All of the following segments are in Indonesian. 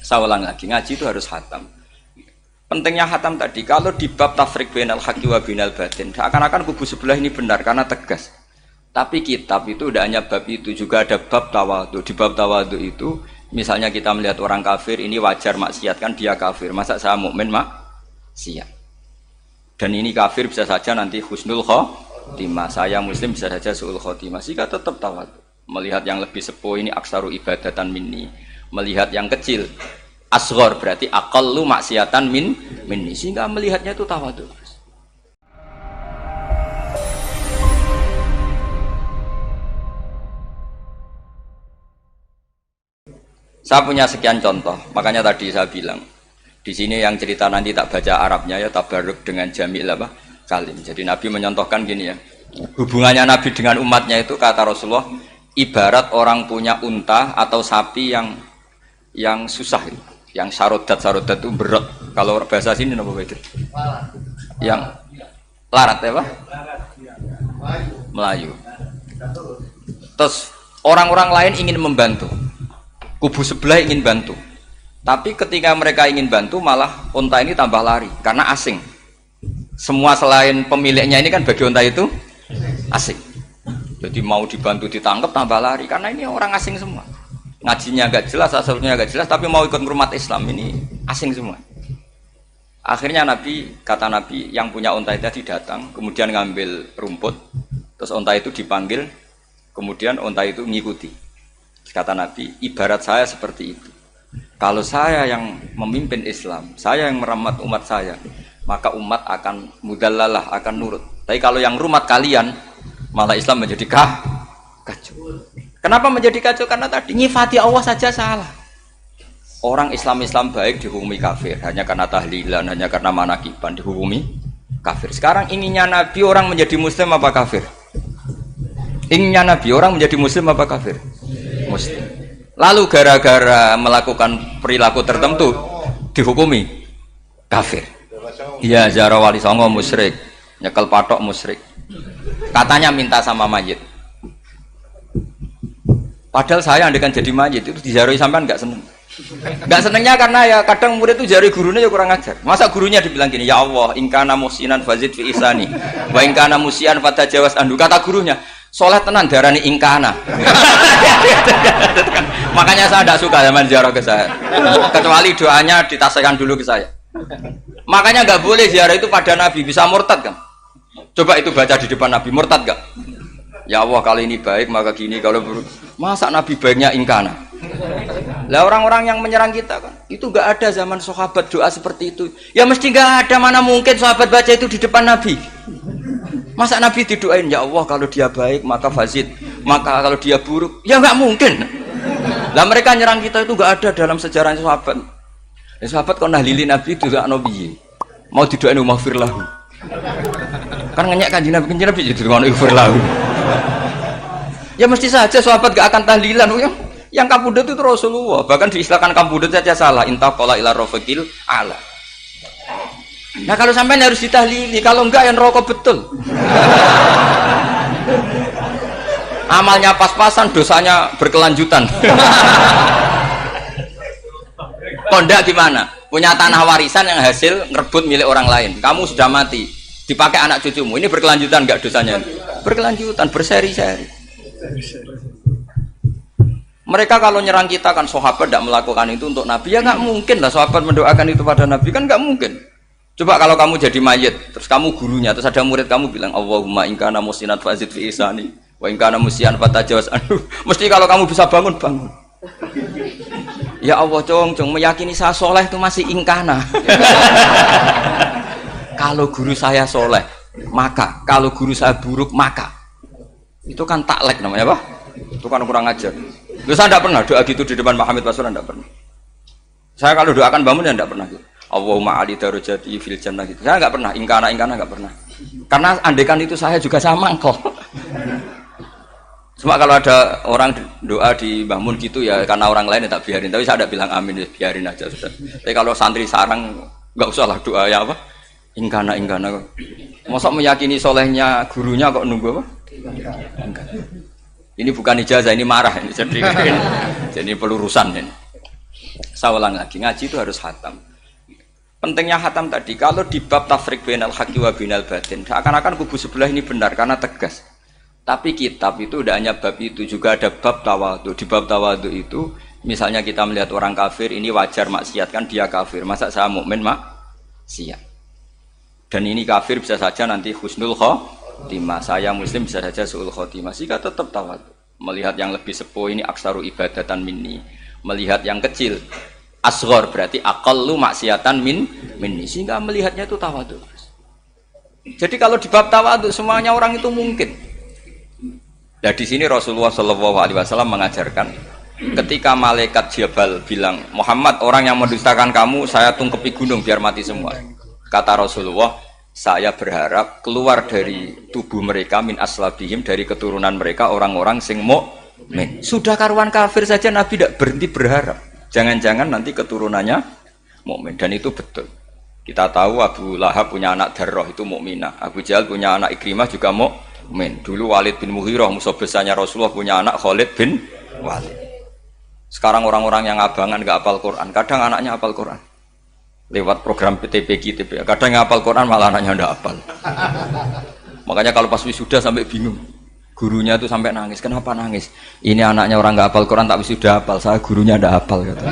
Saya ulang lagi, ngaji itu harus khatam. Pentingnya khatam tadi, kalau di bab tafriq bainal haqqi wa bainal batin, seakan-akan kubu sebelah ini benar karena tegas. Tapi kitab itu tidak hanya bab itu, juga ada bab tawadhu. Di bab tawadhu itu, misalnya kita melihat orang kafir, ini wajar maksiat kan dia kafir. Masa saya mukmin maksiat? Dan ini kafir bisa saja nanti husnul khotimah. Saya muslim bisa saja su'ul khotimah. Sehingga tetap tawadhu. Melihat yang lebih sepuh ini aksaru ibadatan minni. Melihat yang kecil asghar berarti aqallu maksiatan minni. Sehingga melihatnya itu tawadhu. Saya punya sekian contoh, makanya tadi saya bilang di sini yang cerita nanti tak baca Arabnya ya tabarruk dengan jamil kalim. Jadi Nabi menyontohkan gini ya, hubungannya Nabi dengan umatnya itu kata Rasulullah ibarat orang punya unta atau sapi yang susah, yang sarodat itu berat. Kalau bahasa sini apa begitu? Yang larat ya pak? Melayu. Terus orang-orang lain ingin membantu. Kubu sebelah ingin bantu, tapi ketika mereka ingin bantu malah unta ini tambah lari karena asing. Semua selain pemiliknya ini kan bagi unta itu asing. Jadi mau dibantu ditangkap tambah lari karena ini orang asing semua. Ngajinya agak jelas, asalnya agak jelas, tapi mau ikut ngurumat Islam ini asing semua. Akhirnya kata Nabi yang punya unta itu tadi datang, kemudian ngambil rumput, terus unta itu dipanggil, kemudian unta itu ngikuti. Kata Nabi, ibarat saya seperti itu. Kalau saya yang memimpin Islam, saya yang merawat umat saya, maka umat akan mudallalah, akan nurut. Tapi kalau yang rumat kalian, malah Islam menjadi kacau. Kenapa menjadi kacau? Karena tadi nyifati Allah saja salah. Orang Islam baik dihukumi kafir, hanya karena tahlilan, hanya karena manakiban dihukumi kafir. Sekarang inginnya Nabi orang menjadi muslim apa kafir? Inginnya Nabi orang menjadi muslim apa kafir? Muslim. Lalu gara-gara melakukan perilaku tertentu dihukumi kafir. Iya, ziarah wali songo musyrik, nyekel patok musyrik. Katanya minta sama mayit. Padahal saya andekan jadi mayit itu diziarahi sampean enggak seneng. Enggak senengnya karena ya kadang murid itu ziarahi gurunya ya kurang ajar. Masa gurunya dibilang gini, "Ya Allah, in kana muhsinan fazid fi ihsani, wa in kana musian fatajawaz anhu." Kata gurunya, soleh tenan darani ingkana. Makanya saya tidak suka zaman ziarah ke saya, kecuali doanya ditasihkan dulu ke saya. Makanya nggak boleh ziarah itu pada Nabi, bisa murtad kan? Coba itu baca di depan Nabi, murtad gak? Ya Allah kali ini baik maka gini, kalau buruk masa Nabi baiknya ingkana. Lah orang-orang yang menyerang kita kan itu nggak ada zaman sahabat doa seperti itu. Ya mesti nggak ada, mana mungkin sahabat baca itu di depan Nabi. Masa Nabi didoain, ya Allah kalau dia baik maka fazid, maka kalau dia buruk, ya nggak mungkin. Lah mereka nyerang kita itu nggak ada dalam sejarah sahabat. Ya, sahabat kok nahlili Nabi itu gak nabi, mau didoain maghfir lahu. Kan ngenyek kanjeng Nabi itu maghfir lahu. Ya mesti saja sahabat gak akan tahlilan. Yang kabudut itu Rasulullah, bahkan diistilahkan kabudut saja salah. Intaqala ila rafiqil ala. Nah kalau sampai harus ditahlili, kalau enggak yang rokok betul. Amalnya pas-pasan, dosanya berkelanjutan. Kondak gimana? Punya tanah warisan yang hasil ngerebut milik orang lain. Kamu sudah mati, dipakai anak cucumu. Ini berkelanjutan enggak dosanya? Berkelanjutan, berseri-seri. Mereka kalau nyerang kita kan sahabat tidak melakukan itu untuk Nabi, ya nggak mungkin lah sahabat mendoakan itu pada Nabi, kan nggak mungkin. Coba kalau kamu jadi mayit, terus kamu gurunya, terus ada murid kamu bilang Allahumma in kana muhsinan fazid fi ihsani wa in kana musian fatajawaz anhu. Mesti kalau kamu bisa bangun. Ya Allah, cong meyakini saya soleh itu masih ingkana. Kalau guru saya soleh, maka kalau guru saya buruk, maka itu kan taklek namanya, Pak. Itu kan kurang ajar. Loh, saya tidak pernah doa gitu di depan Pak Hamid Pasuruan, tidak pernah. Saya kalau doakan bangun ya tidak pernah gitu. Allahumma ali darajati fil jannah gitu. Saya nggak pernah, ingkana nggak pernah. Karena andekan itu saya juga sama kok. Cuma kalau ada orang doa di Mbah Mun gitu ya karena orang lain ya tak biarin. Tapi saya tidak bilang amin, ya biarin aja sudah. Tapi kalau santri sarang nggak usah lah doa ya apa? Ingkana. Masa meyakini solehnya gurunya kok nunggu apa? Ini bukan ijazah, ini marah ini. Jadi pelurusan ini. Saya ulang lagi, ngaji itu harus khatam. Pentingnya khatam tadi, kalau di bab tafriq bainal haqqi wa bainal batin, seakan-akan kubu sebelah ini benar karena tegas. Tapi kitab itu tidak hanya bab itu, juga ada bab tawadhu. Di bab tawadhu itu, misalnya kita melihat orang kafir, ini wajar maksiat kan dia kafir. Masa saya mukmin maksiat? Dan ini kafir bisa saja nanti husnul khotimah. Saya muslim bisa saja su'ul khotimah. Sehingga tetap tawadhu. Melihat yang lebih sepuh ini aksaru ibadatan minni. Melihat yang kecil asghar berarti aqallu maksiatan minni. Sehingga melihatnya itu tawadhu. Jadi kalau di bab tawadhu semuanya orang itu mungkin. Nah di sini Rasulullah SAW mengajarkan ketika malaikat Jabal bilang Muhammad orang yang mendustakan kamu saya tungkepi gunung biar mati semua. Kata Rasulullah saya berharap keluar dari tubuh mereka min aslabihim dari keturunan mereka orang-orang sing mukmin. Sudah karuan kafir saja Nabi tidak berhenti berharap. Jangan-jangan nanti keturunannya mukmin dan itu betul. Kita tahu Abu Lahab punya anak Darrah itu mukminah. Abu Jahal punya anak Ikrimah juga mukmin. Dulu Walid bin Mughirah musuh besarnya Rasulullah punya anak Khalid bin Walid. Sekarang orang-orang yang abangan nggak hafal Quran, kadang anaknya hafal Quran. Lewat program PTPG, kadang hafal Quran malah anaknya nggak hafal. Makanya kalau pas wisuda sampai bingung. Gurunya itu sampai nangis. Kenapa nangis? Ini anaknya orang nggak hafal Quran tapi sudah hafal. Saya gurunya nggak hafal kata.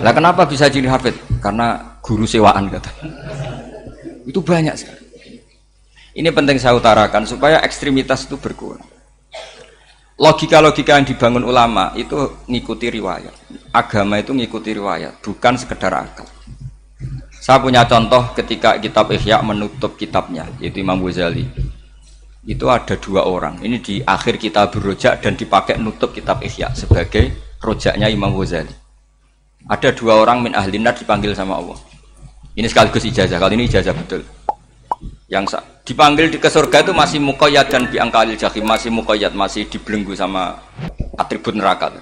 Lah kenapa bisa jadi hafid? Karena guru sewaan kata. Itu banyak sekali. Ini penting saya utarakan supaya ekstremitas itu berkurang. Logika-logika yang dibangun ulama itu ngikuti riwayat. Agama itu ngikuti riwayat, bukan sekedar akal. Saya punya contoh ketika kitab Ihya menutup kitabnya, yaitu Imam Ghazali. Itu ada dua orang, ini di akhir kitab Rojak dan dipakai nutup kitab Ihya sebagai rojaknya Imam Ghazali. Ada dua orang min ahli nar dipanggil sama Allah. Ini sekaligus ijazah, kali ini ijazah betul. Yang dipanggil ke surga itu masih muqayyad dan biangkalil jahim, masih muqayyad, masih dibelenggu sama atribut neraka.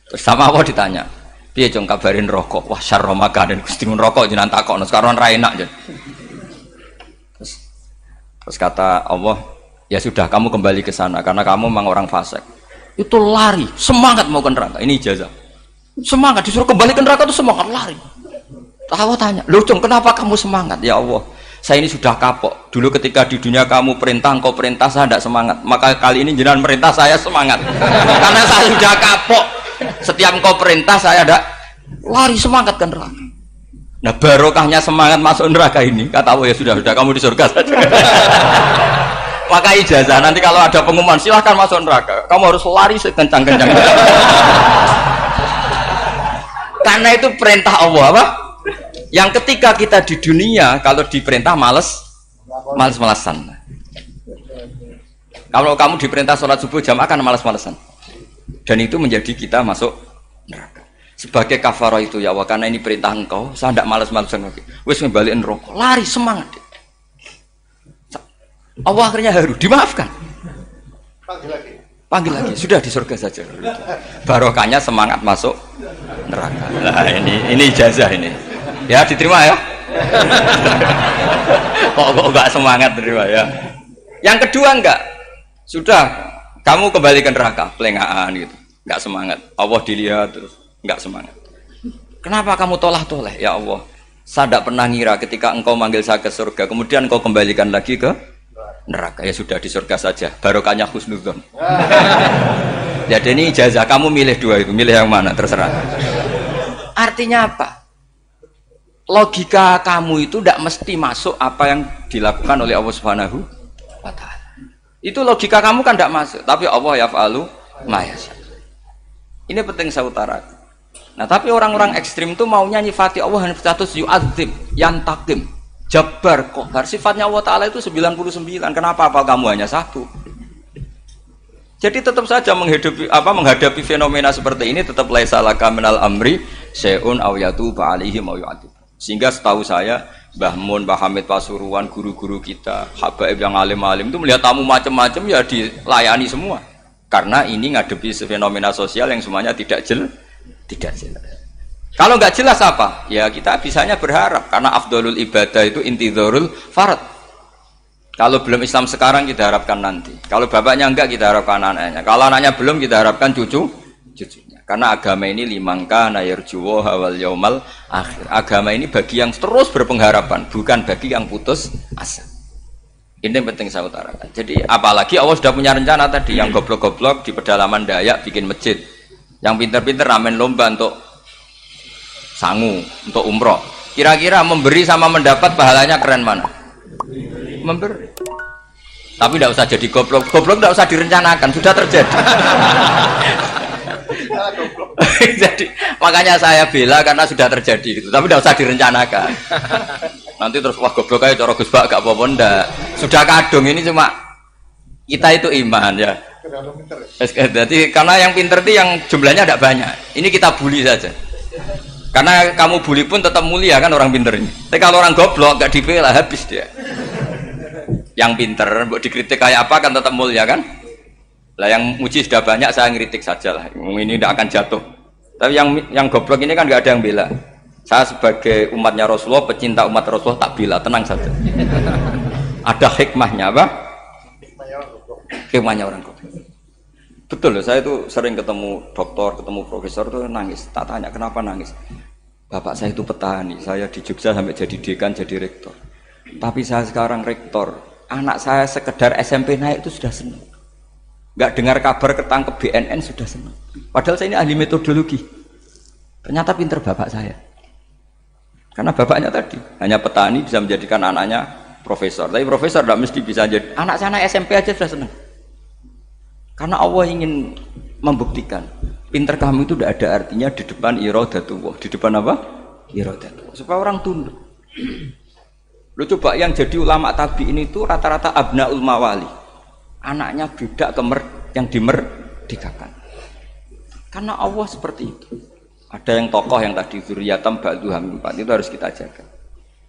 Terus sama Allah ditanya, piye jong kabarin rokok? Wah syarra makanan Gusti rokok jenengan takokno sekarang ra enak jen. Terus kata Allah, ya sudah kamu kembali ke sana karena kamu memang orang fasik. Itu lari, semangat mau ke neraka. Ini ijazah. Semangat disuruh kembali ke neraka itu semangat lari. Allah tanya, "Loh, Jong, kenapa kamu semangat?" Ya Allah, saya ini sudah kapok. Dulu ketika di dunia kamu perintah, engkau perintah saya tidak semangat. Maka kali ini jenengan perintah saya semangat. Karena saya sudah kapok. Setiap engkau perintah saya ada lari semangat ke neraka. Nah barokahnya semangat masuk neraka ini kata Allah ya sudah kamu di surga saja. Maka ijazah nanti kalau ada pengumuman silahkan masuk neraka kamu harus lari sekencang-kencangnya. Karena itu perintah Allah apa? Yang ketika kita di dunia kalau diperintah males-malesan. Kalau kamu diperintah sholat subuh jamaah kan males-malesan. Dan itu menjadi kita masuk neraka. Sebagai kafarah itu ya Allah karena ini perintah engkau saya tidak malas-malasan lagi wis ngembaliin rokok lari semangat Allah akhirnya haru dimaafkan panggil lagi sudah di surga saja barokahnya semangat masuk neraka. Nah ini ijazah ini ya diterima ya. kok enggak semangat terima ya. Yang kedua enggak sudah kamu kembali ke neraka pelengahan gitu enggak semangat Allah dilihat terus enggak semangat. Kenapa kamu toleh? Ya Allah, saya tidak pernah ngira ketika engkau manggil saya ke surga, kemudian engkau kembalikan lagi ke neraka. Ya sudah di surga saja, barokahnya husnudzon. Jadi ini ijazah, kamu milih dua itu, milih yang mana terserah. Artinya apa? Logika kamu itu tidak mesti masuk apa yang dilakukan oleh Allah Subhanahu wa Ta'ala. Itu logika kamu kan tidak masuk, tapi Allah yaf'alu ma yasha. Ini penting saya utarakan. Nah tapi orang-orang ekstrim itu maunya nyifati Allah dengan status yu'adzim, yantakim, jabbar, kohar. Sifatnya Allah Ta'ala itu 99. Kenapa apal kamu hanya satu? Jadi tetap saja menghadapi fenomena seperti ini tetap laisa laka minal amri syai'un aw yatuba alaihim aw yu'adzib. Sehingga setahu saya Mbah Mun, Mbah Hamid Pasuruan, guru-guru kita, habaib yang alim-alim itu melihat tamu macam-macam ya dilayani semua. Karena ini ngadepi fenomena sosial yang semuanya tidak jelas. Kalau nggak jelas apa? Ya kita bisanya berharap karena afdolul ibadah itu intidharul farad. Kalau belum Islam sekarang kita harapkan nanti. Kalau bapaknya enggak kita harapkan anaknya. Kalau anaknya belum kita harapkan cucunya. Karena agama ini limangka nayarjuwo hawal yaumal akhir. Agama ini bagi yang terus berpengharapan, bukan bagi yang putus asa. Ini yang penting saya utarakan. Jadi apalagi Allah sudah punya rencana tadi, yang goblok-goblok di pedalaman Dayak bikin masjid, yang pinter-pinter ramen lomba untuk sangu, untuk umroh. Kira-kira memberi sama mendapat pahalanya keren mana? Memberi. Tapi tidak usah jadi goblok. Goblok tidak usah direncanakan, sudah terjadi. Jadi makanya saya bela karena sudah terjadi gitu. Tapi tidak usah direncanakan. Nanti terus wah goblok aja cara Gus Bak gak apa-apa ndak. Sudah kadung ini cuma kita itu iman ya. Jadi karena yang pinter itu yang jumlahnya tidak banyak. Ini kita bully saja. Karena kamu bully pun tetap mulia kan orang pinter ini. Tapi kalau orang goblok gak dibela habis dia. Yang pinter, buat dikritik kayak apa kan tetap mulia kan? Lah yang muji sudah banyak, saya ngeritik saja lah. Ini tidak akan jatuh. Tapi yang goblok ini kan nggak ada yang bela. Saya sebagai umatnya Rasulullah, pecinta umat Rasulullah tak bela, tenang saja. Ada hikmahnya apa? Hikmahnya orang goblok. Betul loh, saya itu sering ketemu dokter, ketemu profesor tuh nangis. Tak tanya kenapa nangis. Bapak saya itu petani, saya di Jogja sampai jadi dekan, jadi rektor. Tapi saya sekarang rektor. Anak saya sekedar SMP naik itu sudah senang. Nggak dengar kabar ketangkep BNN sudah senang. Padahal saya ini ahli metodologi. Ternyata pinter bapak saya. Karena bapaknya tadi hanya petani bisa menjadikan anaknya profesor. Tapi profesor tidak mesti bisa jadi. Anak saya naik SMP aja sudah senang. Karena Allah ingin membuktikan pinter kamu itu tidak ada artinya di depan iradatullah. Di depan apa? Iradatullah. Supaya orang tunduk. Lu coba yang jadi ulama tabi ini tuh rata-rata abnaul mawali, anaknya budak yang dimerdekakan. Karena Allah seperti itu. Ada yang tokoh yang tadi zuriyatam ba'duham empat itu harus kita jaga.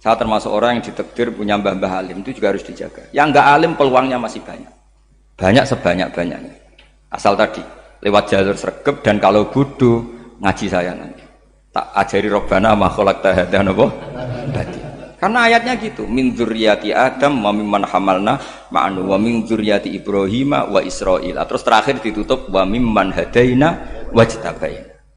Saya termasuk orang yang ditakdir punya mbah-mbah alim itu juga harus dijaga. Yang enggak alim peluangnya masih banyak, banyak sebanyak-banyaknya. Asal tadi lewat jalur sregep dan kalau bodoh ngaji saya nanti. Tak ajari robbana ma khalaqta hadza napa badi. Karena ayatnya gitu, min dzurriyyati Adam wa mimman hamalna ma'anu wa min dzurriyyati Ibrahim wa Israil. Terus terakhir ditutup wa mimman hadaina wajtabaina.